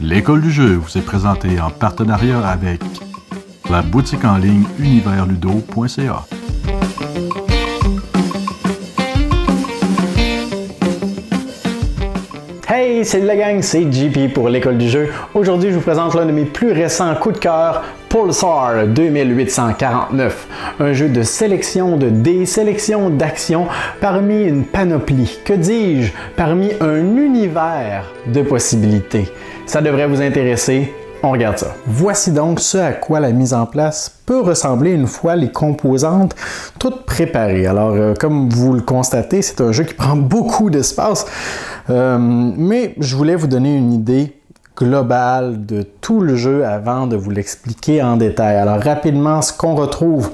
L'école du jeu vous est présentée en partenariat avec la boutique en ligne universludo.ca. Hey, salut la gang, c'est JP pour l'école du jeu. Aujourd'hui, je vous présente l'un de mes plus récents coups de cœur, Pulsar 2849. Un jeu de sélection de dés, sélection d'actions parmi une panoplie, que dis-je, parmi un univers de possibilités. Ça devrait vous intéresser. On regarde ça. Voici donc ce à quoi la mise en place peut ressembler une fois les composantes toutes préparées. Alors, comme vous le constatez, c'est un jeu qui prend beaucoup d'espace, mais je voulais vous donner une idée globale de tout le jeu avant de vous l'expliquer en détail. Alors, rapidement, ce qu'on retrouve,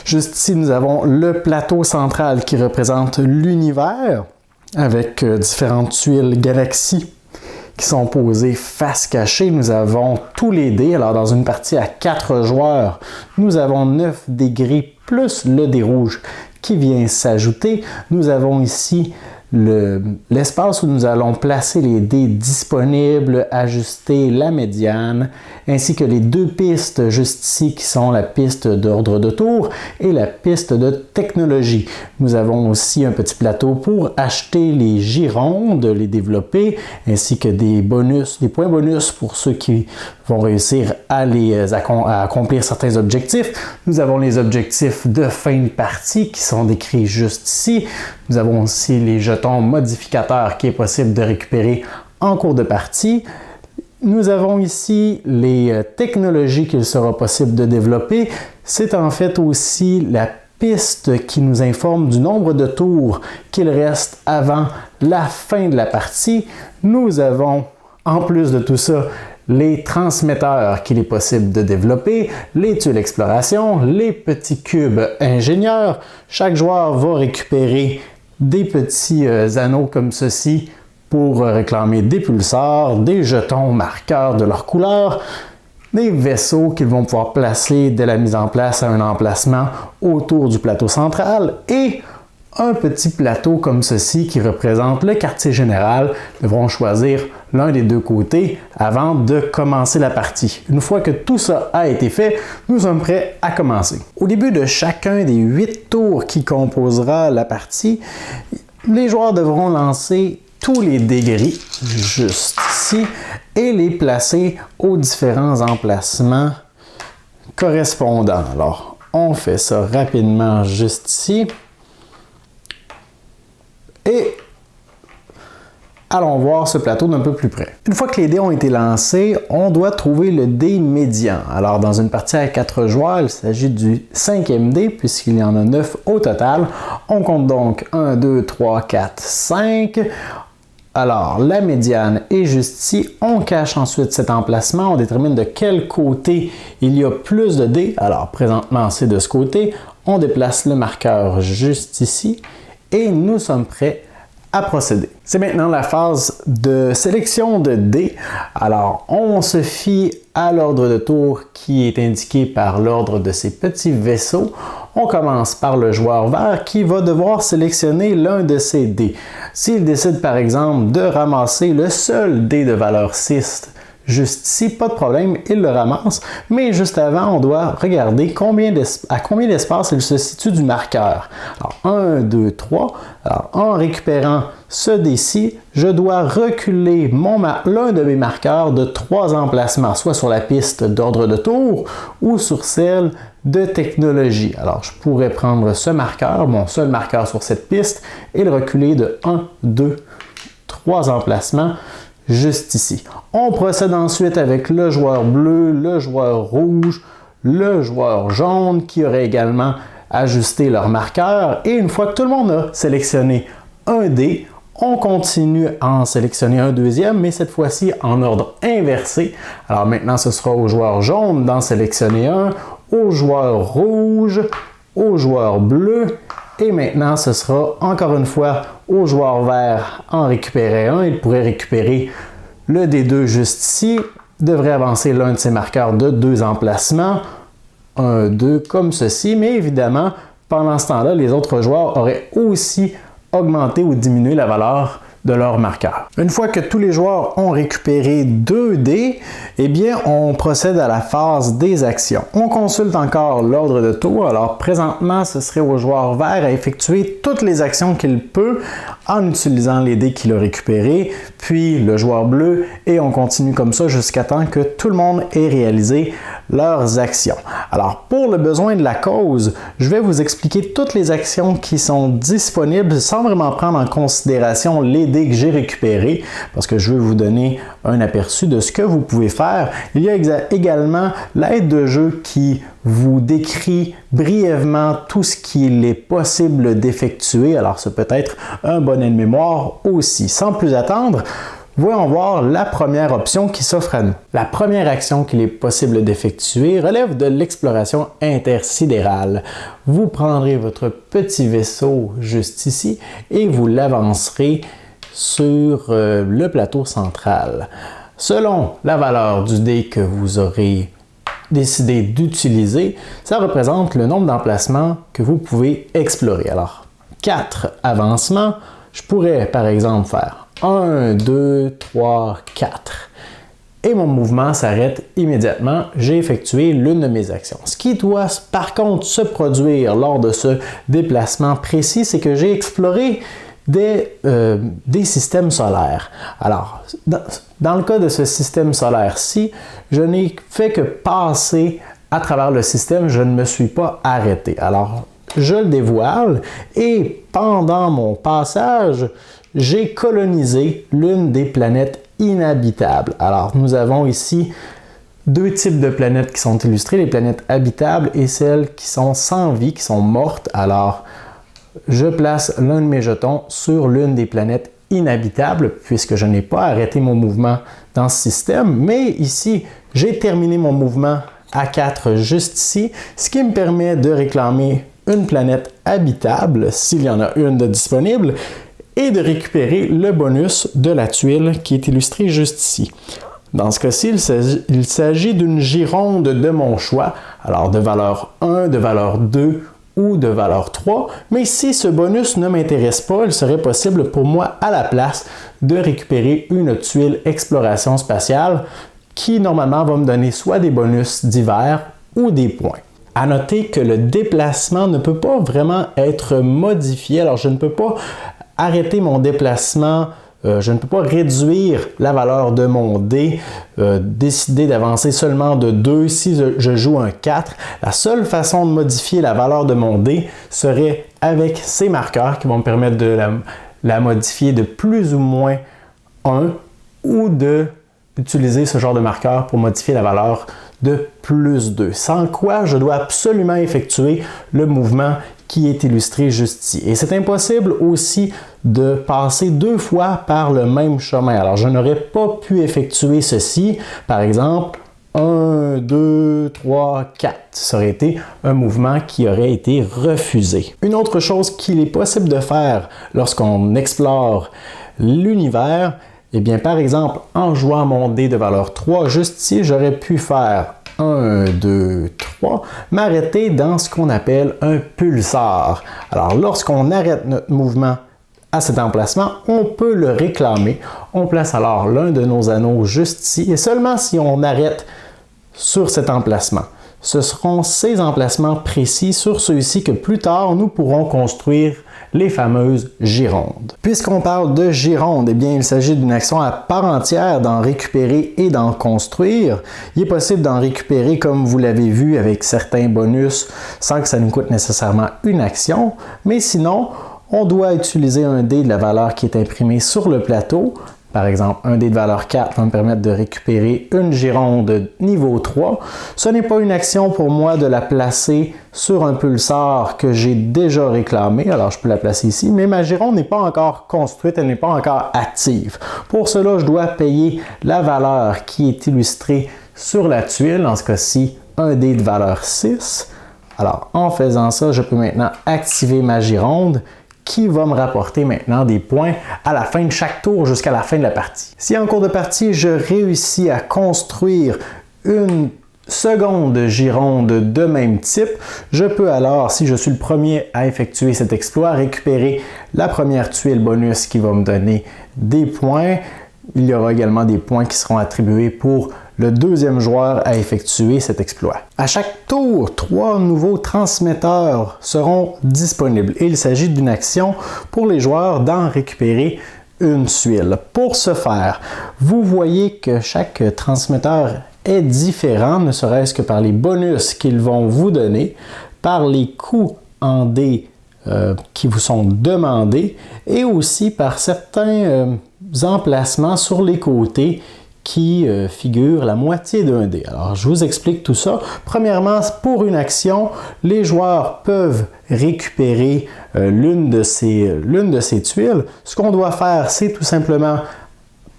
juste ici, nous avons le plateau central qui représente l'univers avec différentes tuiles galaxies qui sont posés face cachée. Nous avons tous les dés. Alors, dans une partie à 4 joueurs, nous avons 9 dés gris plus le dé rouge qui vient s'ajouter. Nous avons ici l'espace où nous allons placer les dés disponibles, ajuster la médiane, ainsi que les deux pistes juste ici qui sont la piste d'ordre de tour et la piste de technologie. Nous avons aussi un petit plateau pour acheter les girondes, les développer, ainsi que des bonus, des points bonus pour ceux qui vont réussir à accomplir certains objectifs. Nous avons les objectifs de fin de partie qui sont décrits juste ici. Nous avons aussi les jetons modificateurs qui est possible de récupérer en cours de partie. Nous avons ici les technologies qu'il sera possible de développer. C'est en fait aussi la piste qui nous informe du nombre de tours qu'il reste avant la fin de la partie. Nous avons, en plus de tout ça, les transmetteurs qu'il est possible de développer, les tuiles exploration, les petits cubes ingénieurs. Chaque joueur va récupérer des petits anneaux comme ceci pour réclamer des pulsars, des jetons marqueurs de leur couleur, des vaisseaux qu'ils vont pouvoir placer dès la mise en place à un emplacement autour du plateau central et un petit plateau comme ceci qui représente le quartier général. Ils devront choisir l'un des deux côtés avant de commencer la partie. Une fois que tout ça a été fait, nous sommes prêts à commencer. Au début de chacun des 8 tours qui composera la partie, les joueurs devront lancer tous les dés gris, juste ici, et les placer aux différents emplacements correspondants. Alors, on fait ça rapidement juste ici. Et allons voir ce plateau d'un peu plus près. Une fois que les dés ont été lancés, on doit trouver le dé médian. Alors, dans une partie à 4 joueurs, il s'agit du 5e dé, puisqu'il y en a 9 au total. On compte donc 1, 2, 3, 4, 5. Alors, la médiane est juste ici. On cache ensuite cet emplacement. On détermine de quel côté il y a plus de dés. Alors, présentement, c'est de ce côté. On déplace le marqueur juste ici. Et nous sommes prêts à procéder. C'est maintenant la phase de sélection de dés. Alors, on se fie à l'ordre de tour qui est indiqué par l'ordre de ces petits vaisseaux. On commence par le joueur vert qui va devoir sélectionner l'un de ces dés. S'il décide par exemple de ramasser le seul dé de valeur 6, juste ici, pas de problème, il le ramasse, mais juste avant, on doit regarder à combien d'espace il se situe du marqueur. Alors, 1, 2, 3. Alors, en récupérant ce dé-ci, je dois reculer l'un de mes marqueurs de 3 emplacements, soit sur la piste d'ordre de tour ou sur celle de technologie. Alors, je pourrais prendre ce marqueur, mon seul marqueur sur cette piste, et le reculer de 1, 2, 3 emplacements juste ici. On procède ensuite avec le joueur bleu, le joueur rouge, le joueur jaune qui aurait également ajusté leur marqueur. Et une fois que tout le monde a sélectionné un dé, on continue à en sélectionner un deuxième, mais cette fois-ci en ordre inversé. Alors maintenant, ce sera au joueur jaune d'en sélectionner un, au joueur rouge, au joueur bleu. Et maintenant, ce sera encore une fois au joueur vert en récupérer un. Il pourrait récupérer le D2 juste ici. Devrait avancer l'un de ses marqueurs de 2 emplacements. 1, 2, comme ceci. Mais évidemment, pendant ce temps-là, les autres joueurs auraient aussi augmenté ou diminué la valeur de leur marqueur. Une fois que tous les joueurs ont récupéré 2 dés, eh bien, on procède à la phase des actions. On consulte encore l'ordre de tour. Alors, présentement, ce serait au joueur vert à effectuer toutes les actions qu'il peut en utilisant les dés qu'il a récupérés, puis le joueur bleu, et on continue comme ça jusqu'à temps que tout le monde ait réalisé leurs actions. Alors, pour le besoin de la cause, je vais vous expliquer toutes les actions qui sont disponibles sans vraiment prendre en considération les dés que j'ai récupérés, parce que je veux vous donner un aperçu de ce que vous pouvez faire. Il y a également l'aide de jeu qui vous décrit brièvement tout ce qu'il est possible d'effectuer. Alors, ça peut être un bon aide-mémoire aussi. Sans plus attendre, voyons voir la première option qui s'offre à nous. La première action qu'il est possible d'effectuer relève de l'exploration intersidérale. Vous prendrez votre petit vaisseau juste ici et vous l'avancerez sur le plateau central. Selon la valeur du dé que vous aurez décidé d'utiliser, ça représente le nombre d'emplacements que vous pouvez explorer. Alors, 4 avancements, je pourrais par exemple faire 1, 2, 3, 4. Et mon mouvement s'arrête immédiatement. J'ai effectué l'une de mes actions. Ce qui doit par contre se produire lors de ce déplacement précis, c'est que j'ai exploré des systèmes solaires. Alors, dans le cas de ce système solaire-ci, je n'ai fait que passer à travers le système, je ne me suis pas arrêté. Alors, je le dévoile et pendant mon passage, j'ai colonisé l'une des planètes inhabitables. Alors, nous avons ici 2 types de planètes qui sont illustrées, les planètes habitables et celles qui sont sans vie, qui sont mortes. Alors, je place l'un de mes jetons sur l'une des planètes inhabitables puisque je n'ai pas arrêté mon mouvement dans ce système. Mais ici, j'ai terminé mon mouvement à 4 juste ici, ce qui me permet de réclamer une planète habitable, s'il y en a une de disponible, et de récupérer le bonus de la tuile qui est illustrée juste ici. Dans ce cas-ci, il s'agit d'une gironde de mon choix, alors de valeur 1, de valeur 2 ou de valeur 3, mais si ce bonus ne m'intéresse pas, il serait possible pour moi à la place de récupérer une tuile exploration spatiale qui normalement va me donner soit des bonus divers ou des points. À noter que le déplacement ne peut pas vraiment être modifié, alors je ne peux pas arrêter mon déplacement, je ne peux pas réduire la valeur de mon dé, décider d'avancer seulement de 2 si je joue un 4. La seule façon de modifier la valeur de mon dé serait avec ces marqueurs qui vont me permettre de la modifier de plus ou moins 1 ou d'utiliser ce genre de marqueur pour modifier la valeur de plus 2. Sans quoi, je dois absolument effectuer le mouvement qui est illustré juste ici. Et c'est impossible aussi de passer 2 fois par le même chemin. Alors, je n'aurais pas pu effectuer ceci, par exemple, 1, 2, 3, 4. Ça aurait été un mouvement qui aurait été refusé. Une autre chose qu'il est possible de faire lorsqu'on explore l'univers, eh bien, par exemple, en jouant mon dé de valeur 3, juste ici, j'aurais pu faire 1, 2, 3, m'arrêter dans ce qu'on appelle un pulsar. Alors, lorsqu'on arrête notre mouvement à cet emplacement, on peut le réclamer. On place alors l'un de nos anneaux juste ici, et seulement si on arrête sur cet emplacement. Ce seront ces emplacements précis sur ceux-ci que plus tard, nous pourrons construire les fameuses girondes. Puisqu'on parle de girondes, eh bien, il s'agit d'une action à part entière d'en récupérer et d'en construire. Il est possible d'en récupérer, comme vous l'avez vu, avec certains bonus, sans que ça nous coûte nécessairement une action, mais sinon, on doit utiliser un dé de la valeur qui est imprimée sur le plateau. Par exemple, un dé de valeur 4 va me permettre de récupérer une gironde niveau 3. Ce n'est pas une action pour moi de la placer sur un pulsar que j'ai déjà réclamé. Alors, je peux la placer ici, mais ma gironde n'est pas encore construite, elle n'est pas encore active. Pour cela, je dois payer la valeur qui est illustrée sur la tuile, en ce cas-ci, un dé de valeur 6. Alors, en faisant ça, je peux maintenant activer ma gironde, qui va me rapporter maintenant des points à la fin de chaque tour jusqu'à la fin de la partie. Si en cours de partie, je réussis à construire une seconde gironde de même type. Je peux alors, si je suis le premier à effectuer cet exploit, récupérer la première tuile bonus qui va me donner des points. Il y aura également des points qui seront attribués pour le deuxième joueur à effectuer cet exploit. À chaque tour, 3 nouveaux transmetteurs seront disponibles. Il s'agit d'une action pour les joueurs d'en récupérer une tuile. Pour ce faire, vous voyez que chaque transmetteur est différent, ne serait-ce que par les bonus qu'ils vont vous donner, par les coûts en dés qui vous sont demandés et aussi par certains emplacements sur les côtés qui figurent la moitié d'un dé. Alors, je vous explique tout ça. Premièrement, pour une action, les joueurs peuvent récupérer l'une de ces tuiles. Ce qu'on doit faire, c'est tout simplement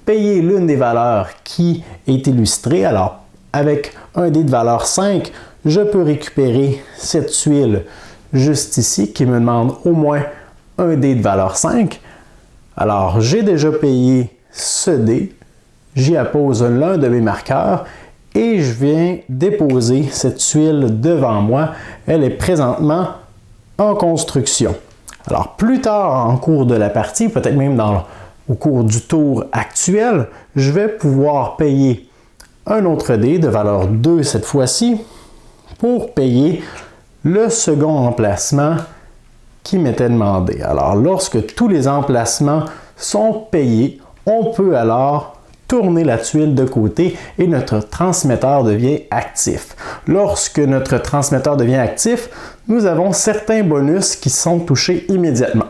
payer l'une des valeurs qui est illustrée. Alors, avec un dé de valeur 5, je peux récupérer cette tuile juste ici qui me demande au moins un dé de valeur 5. Alors, j'ai déjà payé ce dé. J'y appose l'un de mes marqueurs et je viens déposer cette tuile devant moi. Elle est présentement en construction. Alors, plus tard en cours de la partie, peut-être même au cours du tour actuel, je vais pouvoir payer un autre dé de valeur 2 cette fois-ci pour payer le second emplacement qui m'était demandé. Alors, lorsque tous les emplacements sont payés, on peut alors tourner la tuile de côté et notre transmetteur devient actif. Lorsque notre transmetteur devient actif, nous avons certains bonus qui sont touchés immédiatement.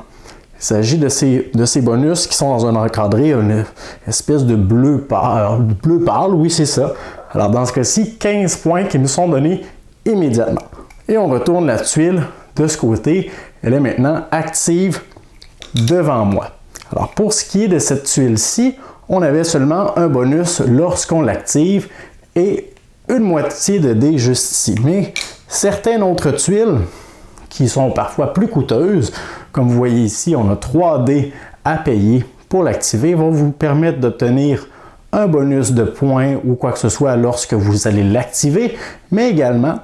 Il s'agit de ces bonus qui sont dans un encadré, une espèce de bleu pâle, oui c'est ça. Alors dans ce cas-ci, 15 points qui nous sont donnés immédiatement. Et on retourne la tuile de ce côté, elle est maintenant active devant moi. Alors pour ce qui est de cette tuile-ci, on avait seulement un bonus lorsqu'on l'active et une moitié de dés juste ici. Mais certaines autres tuiles qui sont parfois plus coûteuses, comme vous voyez ici, on a 3 dés à payer pour l'activer, vont vous permettre d'obtenir un bonus de points ou quoi que ce soit lorsque vous allez l'activer, mais également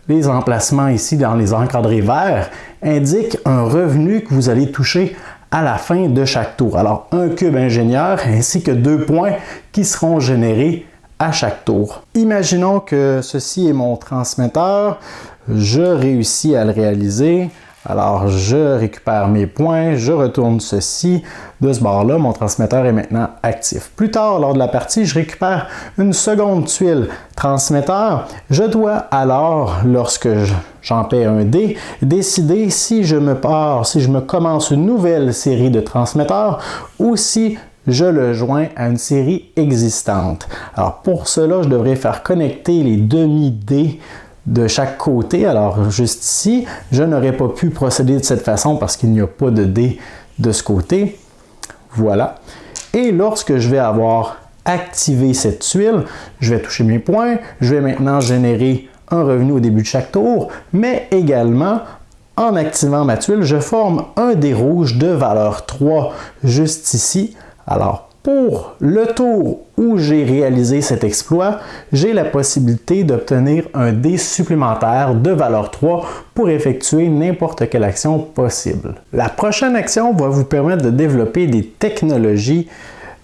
les emplacements ici dans les encadrés verts indiquent un revenu que vous allez toucher à la fin de chaque tour. Alors, un cube ingénieur ainsi que 2 points qui seront générés à chaque tour. Imaginons que ceci est mon transmetteur. Je réussis à le réaliser. Alors, je récupère mes points, je retourne ceci. De ce bord-là, mon transmetteur est maintenant actif. Plus tard, lors de la partie, je récupère une seconde tuile transmetteur. Je dois alors, lorsque j'en paie un dé, décider si je me commence une nouvelle série de transmetteurs ou si je le joins à une série existante. Alors, pour cela, je devrais faire connecter les demi-dés de chaque côté. Alors, juste ici, je n'aurais pas pu procéder de cette façon parce qu'il n'y a pas de dés de ce côté. Voilà. Et lorsque je vais avoir activé cette tuile, je vais toucher mes points. Je vais maintenant générer un revenu au début de chaque tour, mais également, en activant ma tuile, je forme un dé rouge de valeur 3 juste ici. Alors, pour le tour où j'ai réalisé cet exploit, j'ai la possibilité d'obtenir un dé supplémentaire de valeur 3 pour effectuer n'importe quelle action possible. La prochaine action va vous permettre de développer des technologies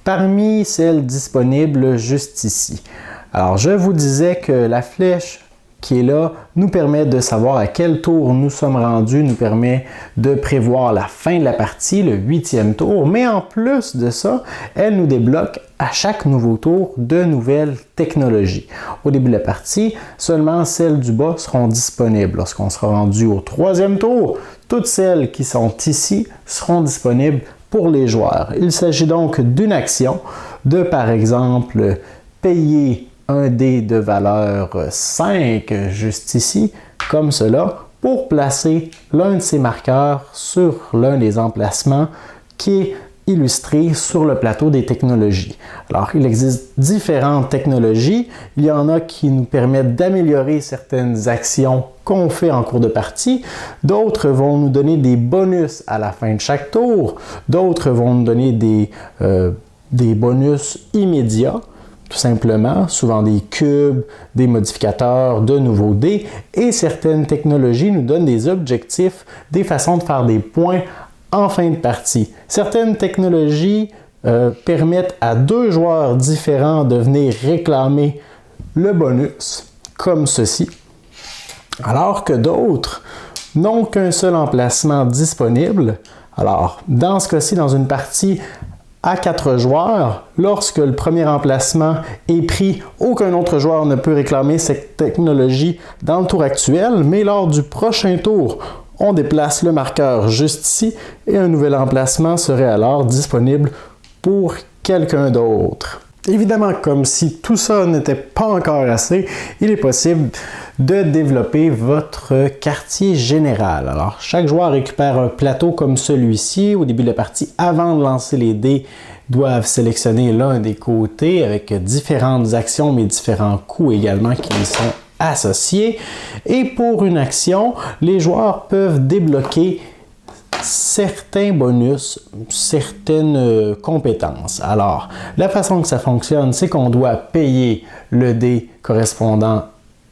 parmi celles disponibles juste ici. Alors, je vous disais que la flèche qui est là nous permet de savoir à quel tour nous sommes rendus, nous permet de prévoir la fin de la partie, le 8e tour, mais en plus de ça, elle nous débloque à chaque nouveau tour de nouvelles technologies. Au début de la partie, seulement celles du bas seront disponibles. Lorsqu'on sera rendu au 3e tour, toutes celles qui sont ici seront disponibles pour les joueurs. Il s'agit donc d'une action de, par exemple, payer un dé de valeur 5 juste ici, comme cela, pour placer l'un de ces marqueurs sur l'un des emplacements qui est illustré sur le plateau des technologies. Alors, il existe différentes technologies. Il y en a qui nous permettent d'améliorer certaines actions qu'on fait en cours de partie. D'autres vont nous donner des bonus à la fin de chaque tour. D'autres vont nous donner des bonus immédiats. tout simplement, souvent des cubes, des modificateurs, de nouveaux dés, et certaines technologies nous donnent des objectifs, des façons de faire des points en fin de partie. Certaines technologies permettent à 2 joueurs différents de venir réclamer le bonus, comme ceci, alors que d'autres n'ont qu'un seul emplacement disponible. Alors, dans ce cas-ci, dans une partie à 4 joueurs, lorsque le premier emplacement est pris, aucun autre joueur ne peut réclamer cette technologie dans le tour actuel, mais lors du prochain tour, on déplace le marqueur juste ici et un nouvel emplacement serait alors disponible pour quelqu'un d'autre. Évidemment, comme si tout ça n'était pas encore assez, il est possible de développer votre quartier général. Alors, chaque joueur récupère un plateau comme celui-ci. Au début de la partie, avant de lancer les dés, doivent sélectionner l'un des côtés avec différentes actions, mais différents coûts également qui y sont associés. Et pour une action, les joueurs peuvent débloquer certains bonus, certaines compétences. Alors, la façon que ça fonctionne, c'est qu'on doit payer le dé correspondant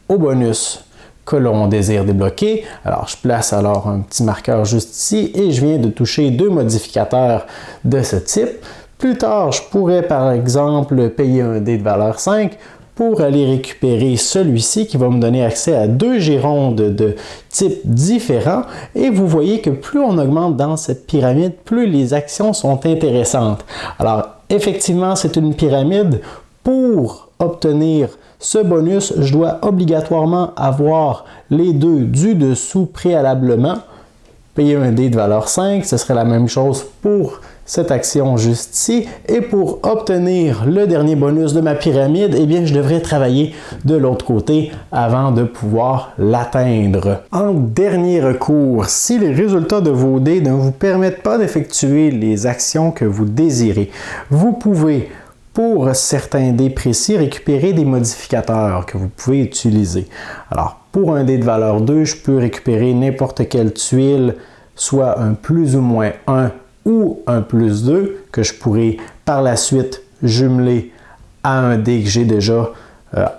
au bonus que l'on désire débloquer. Alors, je place alors un petit marqueur juste ici et je viens de toucher 2 modificateurs de ce type. Plus tard, je pourrais par exemple payer un dé de valeur 5 pour aller récupérer celui-ci qui va me donner accès à 2 girondes de types différents. Et vous voyez que plus on augmente dans cette pyramide, plus les actions sont intéressantes. Alors, effectivement, c'est une pyramide. Pour obtenir ce bonus, je dois obligatoirement avoir les 2 du dessous préalablement. Payer un dé de valeur 5, ce serait la même chose pour cette action juste ici. Et pour obtenir le dernier bonus de ma pyramide, eh bien, je devrais travailler de l'autre côté avant de pouvoir l'atteindre. En dernier recours, si les résultats de vos dés ne vous permettent pas d'effectuer les actions que vous désirez, vous pouvez, pour certains dés précis, récupérer des modificateurs que vous pouvez utiliser. Alors, pour un dé de valeur 2, je peux récupérer n'importe quelle tuile, soit un plus ou moins 1 ou un plus 2, que je pourrais par la suite jumeler à un dé que j'ai déjà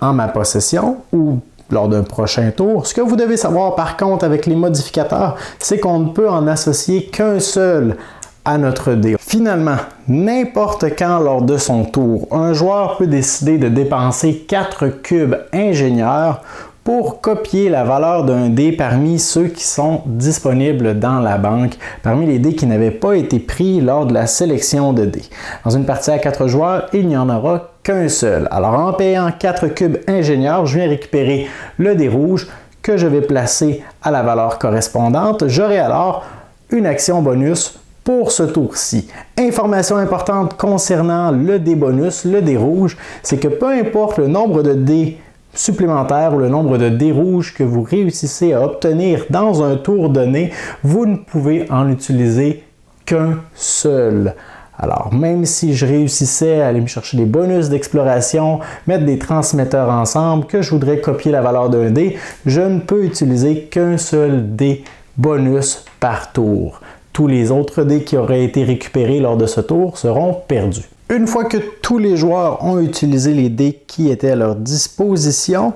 en ma possession ou lors d'un prochain tour. Ce que vous devez savoir par contre avec les modificateurs, c'est qu'on ne peut en associer qu'un seul à notre dé. Finalement, n'importe quand lors de son tour, un joueur peut décider de dépenser 4 cubes ingénieurs pour copier la valeur d'un dé parmi ceux qui sont disponibles dans la banque, parmi les dés qui n'avaient pas été pris lors de la sélection de dés. Dans une partie à 4 joueurs, il n'y en aura qu'un seul. Alors en payant 4 cubes ingénieurs, je viens récupérer le dé rouge que je vais placer à la valeur correspondante. J'aurai alors une action bonus pour ce tour-ci. Information importante concernant le dé bonus, le dé rouge, c'est que peu importe le nombre de dés supplémentaires ou le nombre de dés rouges que vous réussissez à obtenir dans un tour donné, vous ne pouvez en utiliser qu'un seul. Alors, même si je réussissais à aller me chercher des bonus d'exploration, mettre des transmetteurs ensemble, que je voudrais copier la valeur d'un dé, je ne peux utiliser qu'un seul dé bonus par tour. Tous les autres dés qui auraient été récupérés lors de ce tour seront perdus. Une fois que tous les joueurs ont utilisé les dés qui étaient à leur disposition,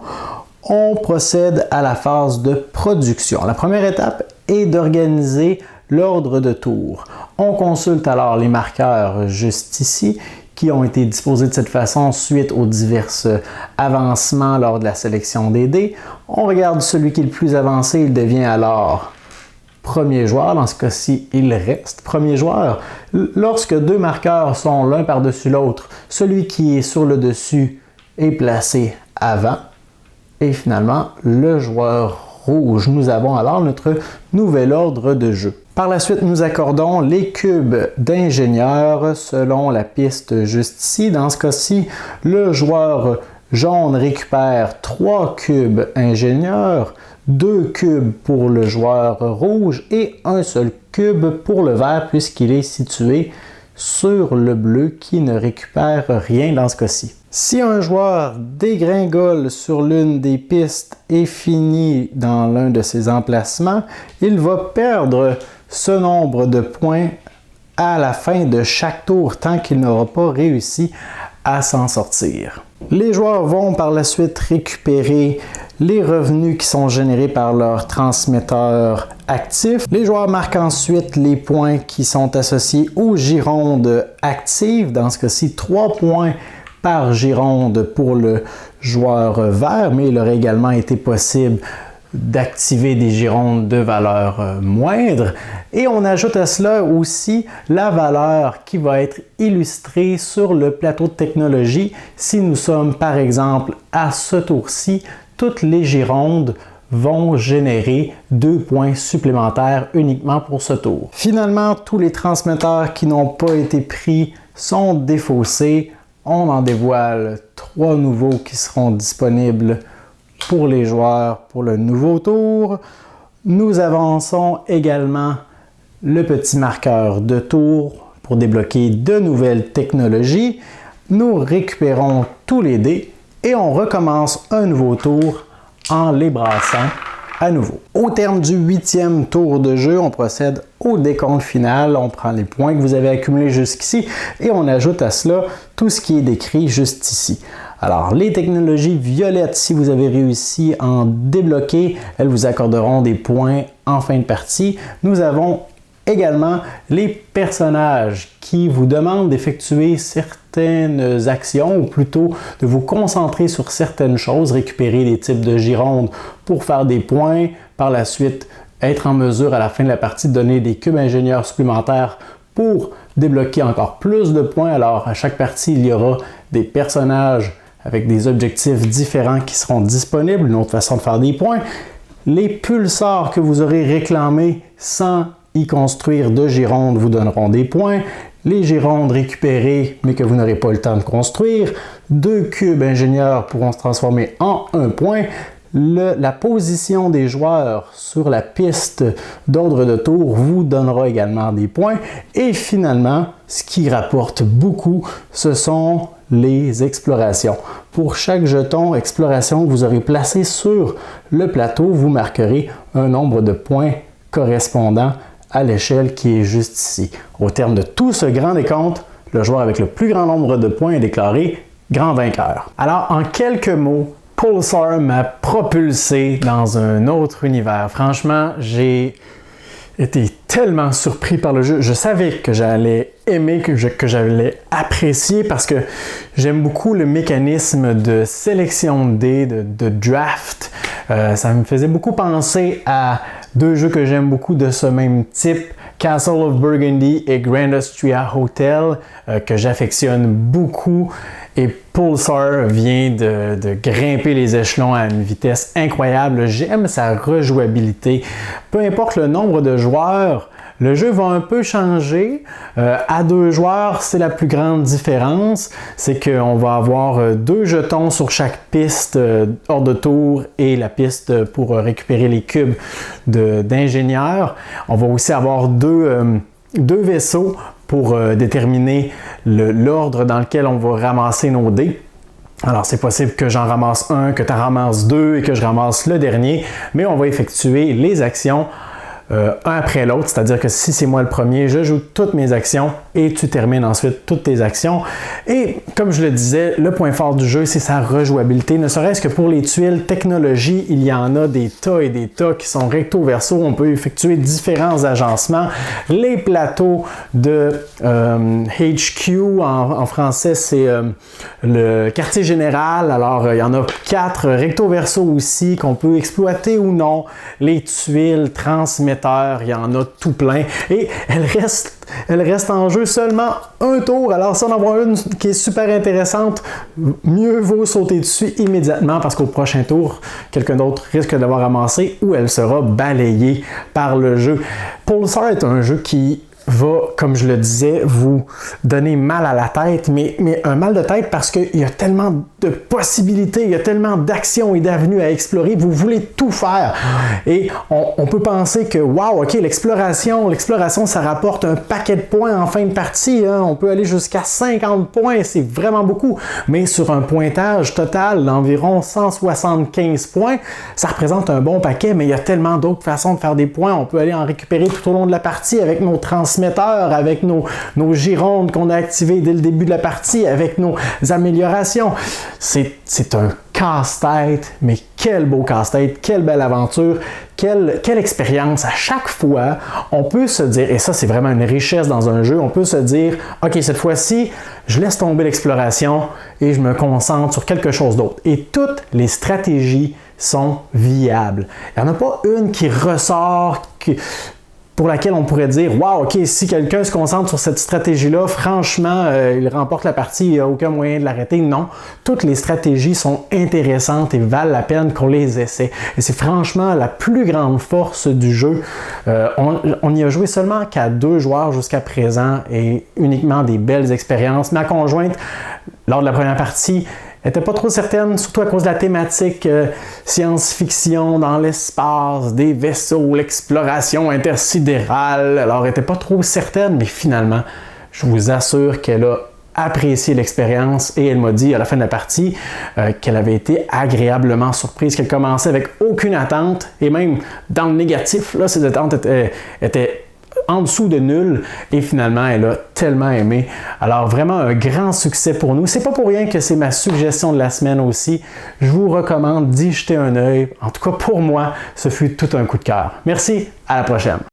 on procède à la phase de production. La première étape est d'organiser l'ordre de tour. On consulte alors les marqueurs juste ici qui ont été disposés de cette façon suite aux divers avancements lors de la sélection des dés. On regarde celui qui est le plus avancé, il devient alors premier joueur. Dans ce cas-ci, il reste premier joueur. Lorsque 2 marqueurs sont l'un par-dessus l'autre, celui qui est sur le dessus est placé avant. Et finalement, le joueur rouge. Nous avons alors notre nouvel ordre de jeu. Par la suite, nous accordons les cubes d'ingénieur selon la piste juste ici. Dans ce cas-ci, le joueur jaune récupère 3 cubes ingénieurs, 2 cubes pour le joueur rouge et un seul cube pour le vert puisqu'il est situé sur le bleu qui ne récupère rien dans ce cas-ci. Si un joueur dégringole sur l'une des pistes et finit dans l'un de ses emplacements, il va perdre ce nombre de points à la fin de chaque tour tant qu'il n'aura pas réussi à s'en sortir. Les joueurs vont par la suite récupérer les revenus qui sont générés par leur transmetteur actif. Les joueurs marquent ensuite les points qui sont associés aux girondes actives. Dans ce cas-ci, 3 points par gironde pour le joueur vert, mais il aurait également été possible d'activer des girondes de valeur moindre. Et on ajoute à cela aussi la valeur qui va être illustrée sur le plateau de technologie. Si nous sommes par exemple à ce tour-ci, toutes les girondes vont générer 2 points supplémentaires uniquement pour ce tour. Finalement, tous les transmetteurs qui n'ont pas été pris sont défaussés. On en dévoile 3 nouveaux qui seront disponibles pour les joueurs pour le nouveau tour. Nous avançons également le petit marqueur de tour pour débloquer de nouvelles technologies. Nous récupérons tous les dés et on recommence un nouveau tour en les brassant à nouveau. Au terme du 8e tour de jeu, on procède au décompte final. On prend les points que vous avez accumulés jusqu'ici et on ajoute à cela tout ce qui est décrit juste ici. Alors, les technologies violettes, si vous avez réussi à en débloquer, elles vous accorderont des points en fin de partie. Nous avons également les personnages qui vous demandent d'effectuer certaines actions ou plutôt de vous concentrer sur certaines choses, récupérer des types de girondes pour faire des points, par la suite être en mesure à la fin de la partie de donner des cubes ingénieurs supplémentaires pour débloquer encore plus de points. Alors à chaque partie, il y aura des personnages avec des objectifs différents qui seront disponibles, une autre façon de faire des points. Les pulsars que vous aurez réclamés sans y construire de girondes vous donneront des points. Les girondes récupérées, mais que vous n'aurez pas le temps de construire. 2 cubes ingénieurs pourront se transformer en 1 point. La position des joueurs sur la piste d'ordre de tour vous donnera également des points. Et finalement, ce qui rapporte beaucoup, ce sont les explorations. Pour chaque jeton exploration que vous aurez placé sur le plateau, vous marquerez un nombre de points correspondant à l'échelle qui est juste ici. Au terme de tout ce grand décompte, le joueur avec le plus grand nombre de points est déclaré grand vainqueur. Alors, en quelques mots, Pulsar m'a propulsé dans un autre univers. Franchement, j'ai été tellement surpris par le jeu. Je savais que j'allais aimer, que j'allais apprécier parce que j'aime beaucoup le mécanisme de sélection de dés, de draft. Ça me faisait beaucoup penser à 2 jeux que j'aime beaucoup de ce même type, Castle of Burgundy et Grand Austria Hotel, que j'affectionne beaucoup. Et Pulsar vient de grimper les échelons à une vitesse incroyable. J'aime sa rejouabilité. Peu importe le nombre de joueurs, le jeu va un peu changer. À 2 joueurs, c'est la plus grande différence. C'est qu'on va avoir 2 jetons sur chaque piste hors de tour et la piste pour récupérer les cubes d'ingénieurs. On va aussi avoir 2 vaisseaux pour déterminer l'ordre dans lequel on va ramasser nos dés. Alors, c'est possible que j'en ramasse un, que tu en ramasses 2 et que je ramasse le dernier, mais on va effectuer les actions un après l'autre, c'est-à-dire que si c'est moi le premier, je joue toutes mes actions et tu termines ensuite toutes tes actions. Et comme je le disais, le point fort du jeu, c'est sa rejouabilité. Ne serait-ce que pour les tuiles technologie, il y en a des tas et des tas qui sont recto-verso. On peut effectuer différents agencements. Les plateaux de HQ, en français, c'est le quartier général. Alors, il y en a 4 recto-verso aussi qu'on peut exploiter ou non. Les tuiles transmetteurs, il y en a tout plein. Et elles restent en jeu seulement un tour. Alors, si on en voit une qui est super intéressante, mieux vaut sauter dessus immédiatement parce qu'au prochain tour, quelqu'un d'autre risque de l'avoir ramassé ou elle sera balayée par le jeu. Pulsar est un jeu qui va, comme je le disais, vous donner mal à la tête, mais un mal de tête parce qu'il y a tellement de possibilités, il y a tellement d'actions et d'avenues à explorer, vous voulez tout faire. Et on peut penser que, wow, ok, l'exploration, ça rapporte un paquet de points en fin de partie, hein? On peut aller jusqu'à 50 points, c'est vraiment beaucoup, mais sur un pointage total d'environ 175 points, ça représente un bon paquet, mais il y a tellement d'autres façons de faire des points, on peut aller en récupérer tout au long de la partie avec nos transmetteurs transmetteurs, avec nos girondes qu'on a activées dès le début de la partie, avec nos améliorations. C'est un casse-tête, mais quel beau casse-tête, quelle belle aventure, quelle expérience. À chaque fois, on peut se dire, et ça c'est vraiment une richesse dans un jeu, on peut se dire, ok, cette fois-ci, je laisse tomber l'exploration et je me concentre sur quelque chose d'autre. Et toutes les stratégies sont viables. Il n'y en a pas une qui ressort, pour laquelle on pourrait dire « Wow, ok, si quelqu'un se concentre sur cette stratégie-là, franchement, il remporte la partie, il n'y a aucun moyen de l'arrêter. » Non, toutes les stratégies sont intéressantes et valent la peine qu'on les essaie. Et c'est franchement la plus grande force du jeu. On n'y a joué seulement qu'à 2 joueurs jusqu'à présent et uniquement des belles expériences. Ma conjointe, lors de la première partie, n'était pas trop certaine, surtout à cause de la thématique science-fiction dans l'espace, des vaisseaux, l'exploration intersidérale. Alors, elle n'était pas trop certaine, mais finalement, je vous assure qu'elle a apprécié l'expérience et elle m'a dit à la fin de la partie qu'elle avait été agréablement surprise, qu'elle commençait avec aucune attente et même dans le négatif, là, ses attentes étaient en dessous de nul et finalement elle a tellement aimé. Alors vraiment un grand succès pour nous. C'est pas pour rien que c'est ma suggestion de la semaine aussi. Je vous recommande d'y jeter un œil. En tout cas pour moi, ce fut tout un coup de cœur. Merci, à la prochaine.